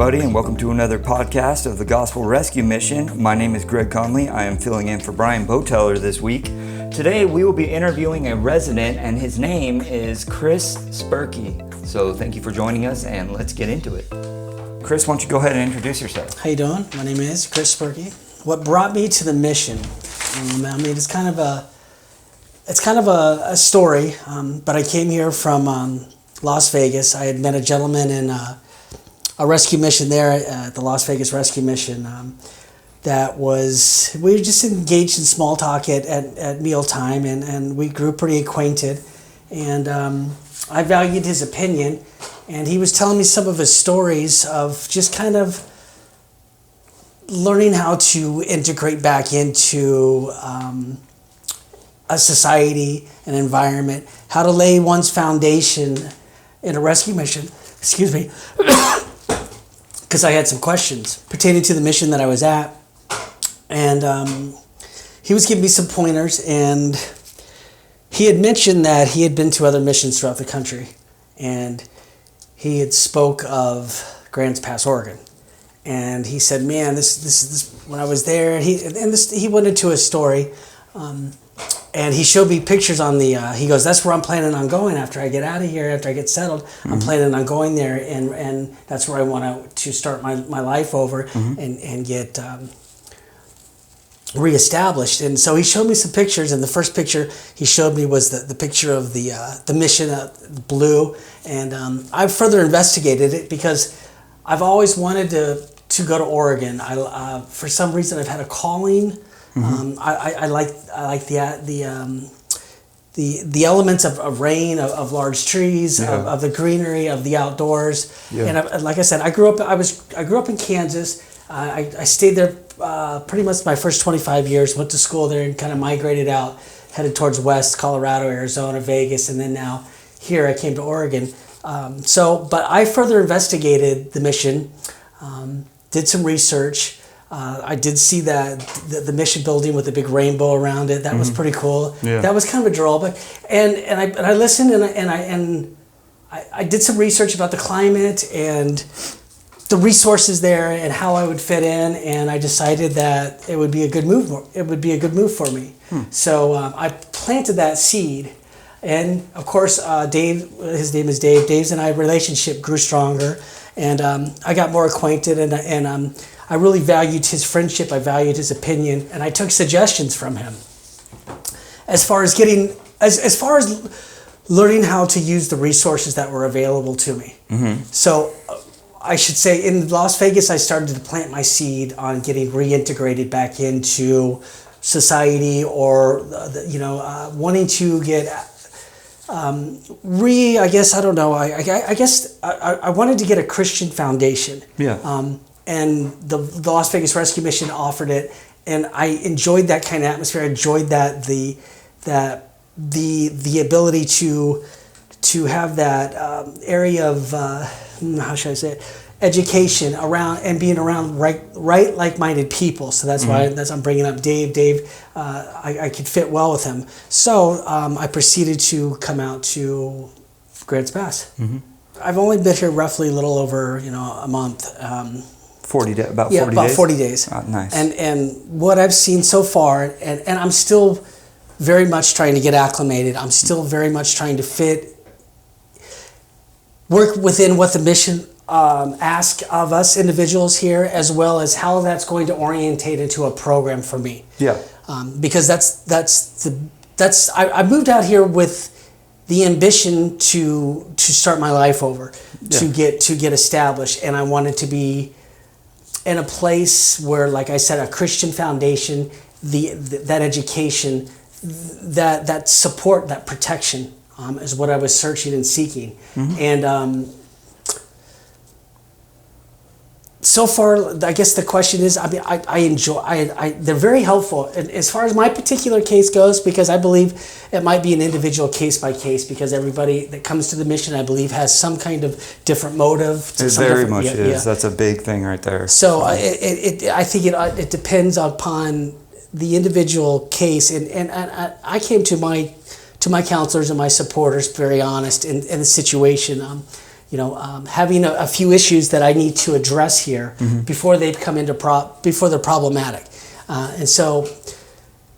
everybody, and welcome to another podcast of the Gospel Rescue Mission. My name is Greg Conley. I am filling in for Brian Boteller this week. Today, we will be interviewing a resident, and his name is Chris Sperke. So thank you for joining us, and let's get into it. Chris, why don't you go ahead and introduce yourself? How you doing? My name is Chris Sperke. What brought me to the mission? It's kind of a story, but I came here from Las Vegas. I had met a gentleman in a rescue mission there at the Las Vegas Rescue Mission. We were just engaged in small talk at mealtime, and we grew pretty acquainted. And I valued his opinion, and he was telling me some of his stories of just kind of learning how to integrate back into a society, an environment, how to lay one's foundation in a rescue mission. Excuse me. Because I had some questions pertaining to the mission that I was at. And he was giving me some pointers, and he had mentioned that he had been to other missions throughout the country. And he had spoke of Grants Pass, Oregon. And he said, man, this when I was there, he went into a story, and he showed me pictures on he goes, that's where I'm planning on going after I get out of here, after I get settled. Mm-hmm. I'm planning on going there, and that's where I want to start my life over, mm-hmm. and get reestablished. And so he showed me some pictures, and the first picture he showed me was the picture of the mission, blue. And I further investigated it because I've always wanted to go to Oregon. For some reason, I've had a calling. Mm-hmm. I like the elements of rain, of large trees, yeah. of the greenery, of the outdoors. Yeah. And like I said, I grew up in Kansas. I stayed there pretty much my first 25 years. Went to school there and kind of migrated out, headed towards West Colorado, Arizona, Vegas, and then now here I came to Oregon. But I further investigated the mission, did some research. I did see that the mission building with the big rainbow around it. That mm-hmm. was pretty cool. Yeah. That was kind of a draw. But I listened, and I did some research about the climate and the resources there and how I would fit in, and I decided that it would be a good move. It would be a good move for me. So I planted that seed, and of course, Dave. His name is Dave. Dave's and I relationship grew stronger, and I got more acquainted, and I really valued his friendship. I valued his opinion, and I took suggestions from him as far as learning how to use the resources that were available to me. Mm-hmm. So I should say in Las Vegas, I started to plant my seed on getting reintegrated back into society, or wanting to get I guess I don't know. I guess I wanted to get a Christian foundation. Yeah. And the Las Vegas Rescue Mission offered it, and I enjoyed that kind of atmosphere. I enjoyed that the ability to have that area of how should I say it? Education around and being around right like-minded people. So that's mm-hmm. why I'm bringing up Dave. Dave, I could fit well with him. So I proceeded to come out to Grants Pass. Mm-hmm. I've only been here roughly a little over a month. 40 days. About 40 days. Oh, nice. And what I've seen so far, and I'm still very much trying to get acclimated. I'm still very much trying to work within what the mission asks of us individuals here, as well as how that's going to orientate into a program for me. Yeah. Because I moved out here with the ambition to start my life over, yeah. to get established, and I wanted to be in a place where, like I said, a Christian foundation, that education, that support, that protection is what I was searching and seeking. Mm-hmm. And so far, I guess the question is, they're very helpful. And as far as my particular case goes, because I believe it might be an individual case by case, because everybody that comes to the mission, I believe, has some kind of different motive. It very much is. Yeah. That's a big thing right there. So I think it depends upon the individual case. And I came to my counselors and my supporters very honest in the situation. having a few issues that I need to address here before they come into before they're problematic. And so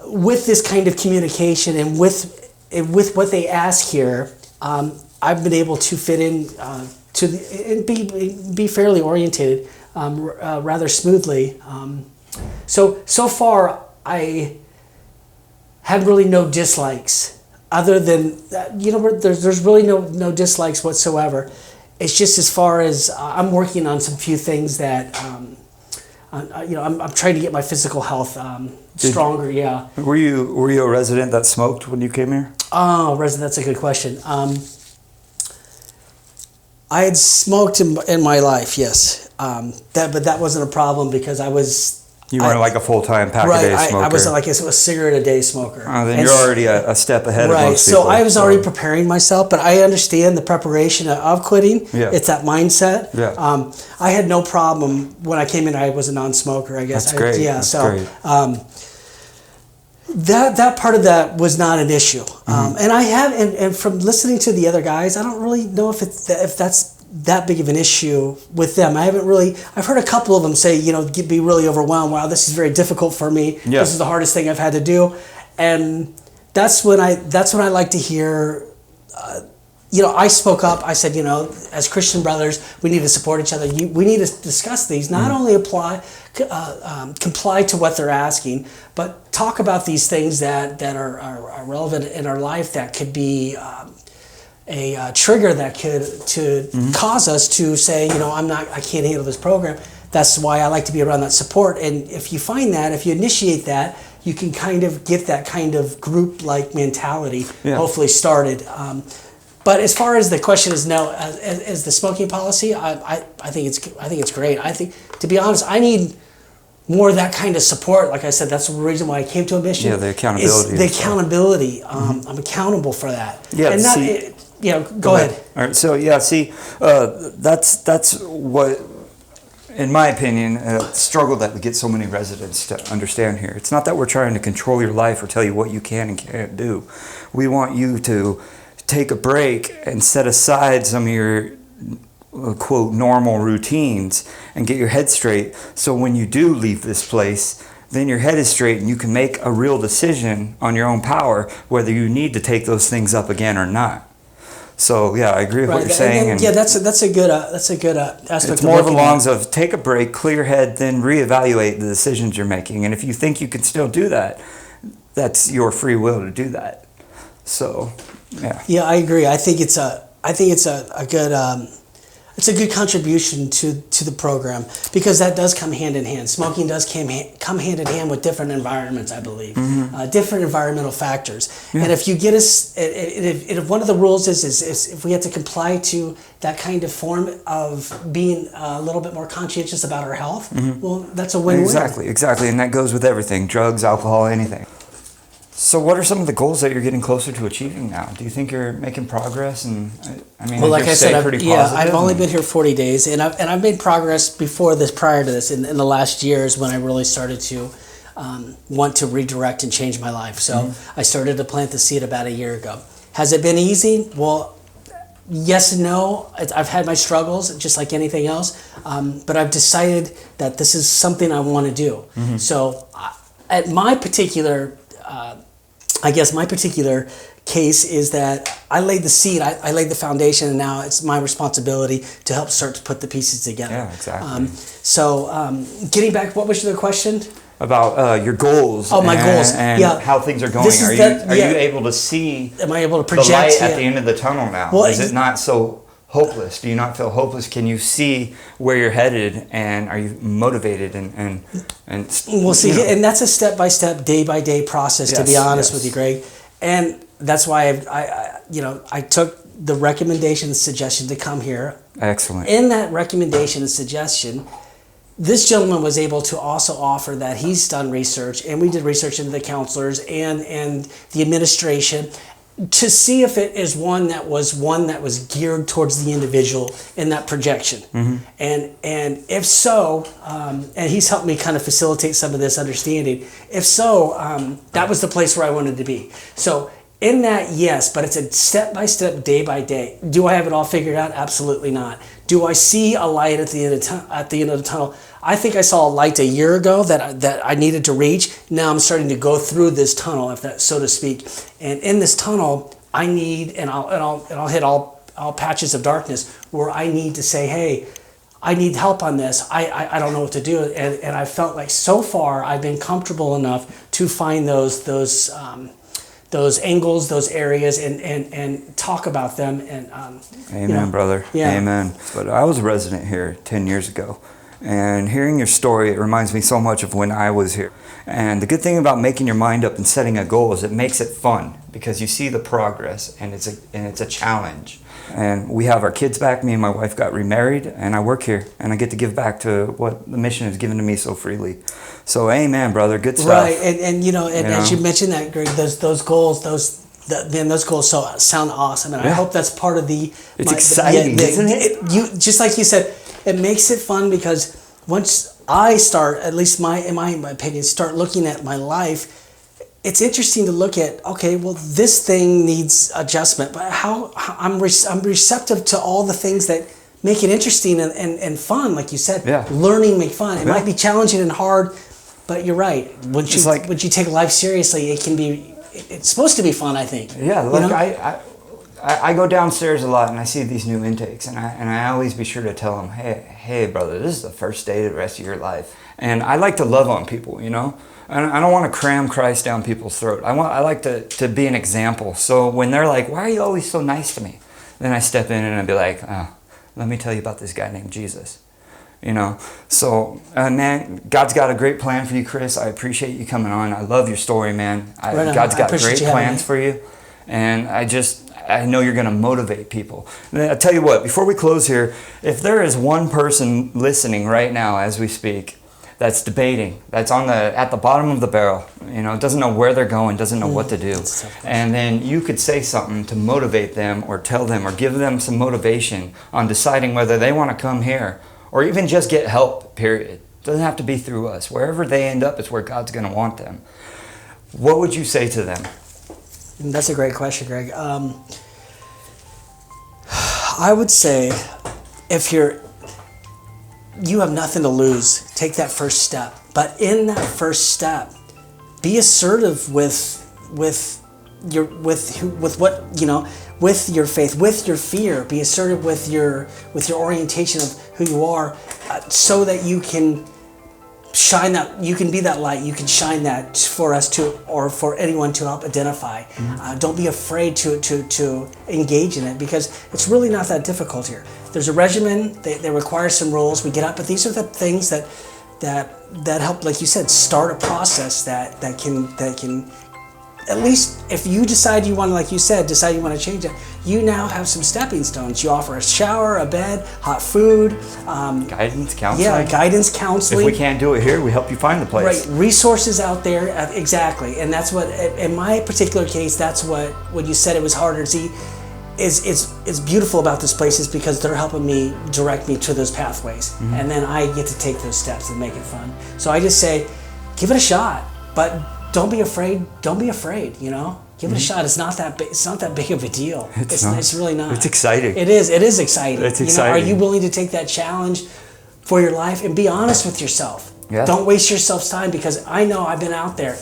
with this kind of communication and with what they ask here, I've been able to fit in and be fairly orientated rather smoothly. So far, I had really no dislikes. Other than that, there's really no dislikes whatsoever. It's just as far as I'm working on some few things that I'm trying to get my physical health stronger. Yeah. Were you a resident that smoked when you came here? Oh, resident. That's a good question. I had smoked in my life, yes. But that wasn't a problem because I was. You weren't like a full-time pack-a-day smoker. I wasn't like a cigarette-a-day smoker. Oh, then you're already a step ahead of most people. So I was already preparing myself, but I understand the preparation of quitting. Yeah. It's that mindset. Yeah. I had no problem when I came in. I was a non-smoker, I guess. That's great. That's great. That part of that was not an issue. And from listening to the other guys, I don't really know if that's that big of an issue with them. I've heard a couple of them say, be really overwhelmed. Wow, this is very difficult for me. Yeah. This is the hardest thing I've had to do. And that's when I like to hear, I spoke up. I said, as Christian brothers, we need to support each other. We need to discuss these, not only comply to what they're asking, but talk about these things that are relevant in our life that could be, a trigger that could cause us to say, I can't handle this program. That's why I like to be around that support. And if you initiate that, you can kind of get that kind of group-like mentality, hopefully started. But as far as the question is as the smoking policy, I think it's great. I think, to be honest, I need more of that kind of support. Like I said, that's the reason why I came to a mission. Yeah, the accountability. The accountability. I'm accountable for that. Yeah, and go ahead. All right. So that's what, in my opinion, a struggle that we get so many residents to understand here. It's not that we're trying to control your life or tell you what you can and can't do. We want you to take a break and set aside some of your quote normal routines and get your head straight. So when you do leave this place, then your head is straight and you can make a real decision on your own power whether you need to take those things up again or not. So yeah, I agree with what you're saying. That's a good aspect. It's more along of take a break, clear your head, then reevaluate the decisions you're making. And if you think you can still do that, that's your free will to do that. So yeah. Yeah, I agree. I think it's a good contribution to the program because that does come hand in hand. Smoking does come hand in hand with different environments, I believe, different environmental factors. Yeah. And if you get us, if one of the rules is if we have to comply to that kind of form of being a little bit more conscientious about our health, well, that's a win-win. Exactly, and that goes with everything: drugs, alcohol, anything. So what are some of the goals that you're getting closer to achieving now? Do you think you're making progress? And well, like I said, I've only been here 40 days, and I've made progress prior to this, in the last years when I really started to want to redirect and change my life. So I started to plant the seed about a year ago. Has it been easy? Well, yes and no. I've had my struggles, just like anything else, but I've decided that this is something I want to do. So at my particular my particular case is that I laid the seed, I laid the foundation, and now it's my responsibility to help start to put the pieces together. Yeah, exactly. Getting back, what was the question? About your goals. Oh, my goals. And how things are going. Are you able to see? Am I able to project the light at the end of the tunnel now? Well, is it not so hopeless? Do you not feel hopeless? Can you see where you're headed, and are you motivated and we'll see, and that's a step-by-step, day-by-day process, to be honest with you, Greg. And that's why I took the recommendation and suggestion to come here. Excellent. In that recommendation and suggestion, this gentleman was able to also offer that he's done research, and we did research into the counselors and the administration, to see if it is one that was geared towards the individual in that projection. And if so, and he's helped me kind of facilitate some of this understanding. If so, that was the place where I wanted to be. So In that, yes, but it's a step-by-step, day-by-day. Do I have it all figured out? Absolutely not. Do I see a light at the end of the tunnel? I think I saw a light a year ago that I needed to reach. Now I'm starting to go through this tunnel, if that so to speak. And in this tunnel, I need, and I'll hit all patches of darkness where I need to say, hey, I need help on this. I don't know what to do. And I felt like so far I've been comfortable enough to find those angles, those areas, and talk about them. And Amen, brother. Yeah. Amen. But I was a resident here 10 years ago, and hearing your story, it reminds me so much of when I was here. And the good thing about making your mind up and setting a goal is it makes it fun because you see the progress, and it's a challenge. And we have our kids back. Me and my wife got remarried, and I work here, and I get to give back to what the mission has given to me so freely. So, amen, brother. Good stuff. Right, and as you mentioned that, Greg, those goals, those goals sound awesome, and I hope that's part of the. It's exciting, isn't it? You just like you said, it makes it fun because once I start, at least in my opinion, start looking at my life. It's interesting to look at, okay, well, this thing needs adjustment, but how I'm receptive to all the things that make it interesting and fun, like you said. Yeah. Learning make fun. It might be challenging and hard, but you're right. Once you take life seriously, it's supposed to be fun, I think. Yeah, look, I go downstairs a lot and I see these new intakes, and I always be sure to tell them, hey, brother, this is the first day of the rest of your life. And I like to love on people, I don't want to cram Christ down people's throat. I like to be an example. So when they're like, why are you always so nice to me? Then I step in and I be like, let me tell you about this guy named Jesus. So man, God's got a great plan for you, Chris. I appreciate you coming on. I love your story, man. God's got great plans for you. And I know you're going to motivate people. And I'll tell you what, before we close here, if there is one person listening right now as we speak, that's debating, that's at the bottom of the barrel, doesn't know where they're going, doesn't know what to do. And then you could say something to motivate them or tell them or give them some motivation on deciding whether they want to come here or even just get help, period. Doesn't have to be through us. Wherever they end up is where God's going to want them. What would you say to them? That's a great question, Greg. I would say if you have nothing to lose, take that first step. But in that first step, be assertive with your faith, with your fear. Be assertive with your orientation of who you are, so that you can shine that. You can be that light. You can shine that for us or for anyone to help identify. Don't be afraid to engage in it, because it's really not that difficult here. There's a regimen. They require some rules. We get up, but these are the things that help, like you said, start a process that can. At least if you decide you want to, like you said, to change it, you now have some stepping stones. You offer a shower, a bed, hot food. Guidance, counseling. Yeah, guidance, counseling. If we can't do it here, we help you find the place. Right, resources out there, exactly. And that's what, in my particular case, that's what, when you said it was harder to see, is beautiful about this place is because they're helping me direct me to those pathways. And then I get to take those steps and make it fun. So I just say, give it a shot, but don't be afraid. Don't be afraid. Give it a shot. It's not that big. It's not that big of a deal. It's really not. It's exciting. It is. It is exciting. It's exciting. Are you willing to take that challenge for your life and be honest with yourself? Yeah. Don't waste yourself's time, because I know I've been out there.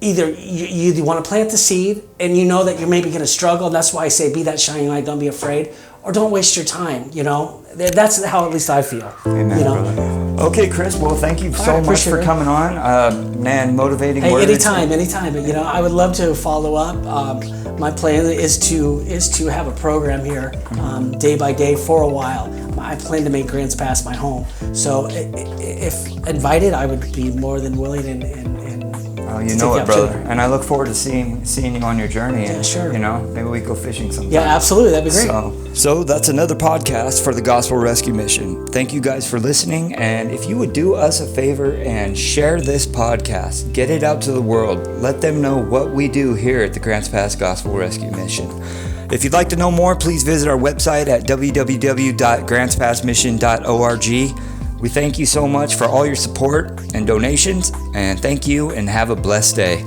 Either you want to plant the seed and you know that you're maybe going to struggle. That's why I say be that shining light. Don't be afraid, or don't waste your time. That's how at least I feel. Amen, brother. Okay, Chris. Well, thank you so much for coming on. Man, motivating words. Anytime. But I would love to follow up. My plan is to have a program here, day by day for a while. I plan to make Grants Pass my home. So if invited, I would be more than willing and you know it, brother. And I look forward to seeing you on your journey. Yeah, sure. Maybe we go fishing sometime. Yeah, absolutely. That'd be great. So that's another podcast for the Gospel Rescue Mission. Thank you guys for listening. And if you would do us a favor and share this podcast, get it out to the world. Let them know what we do here at the Grants Pass Gospel Rescue Mission. If you'd like to know more, please visit our website at www.grantspassmission.org. We thank you so much for all your support and donations, and thank you and have a blessed day.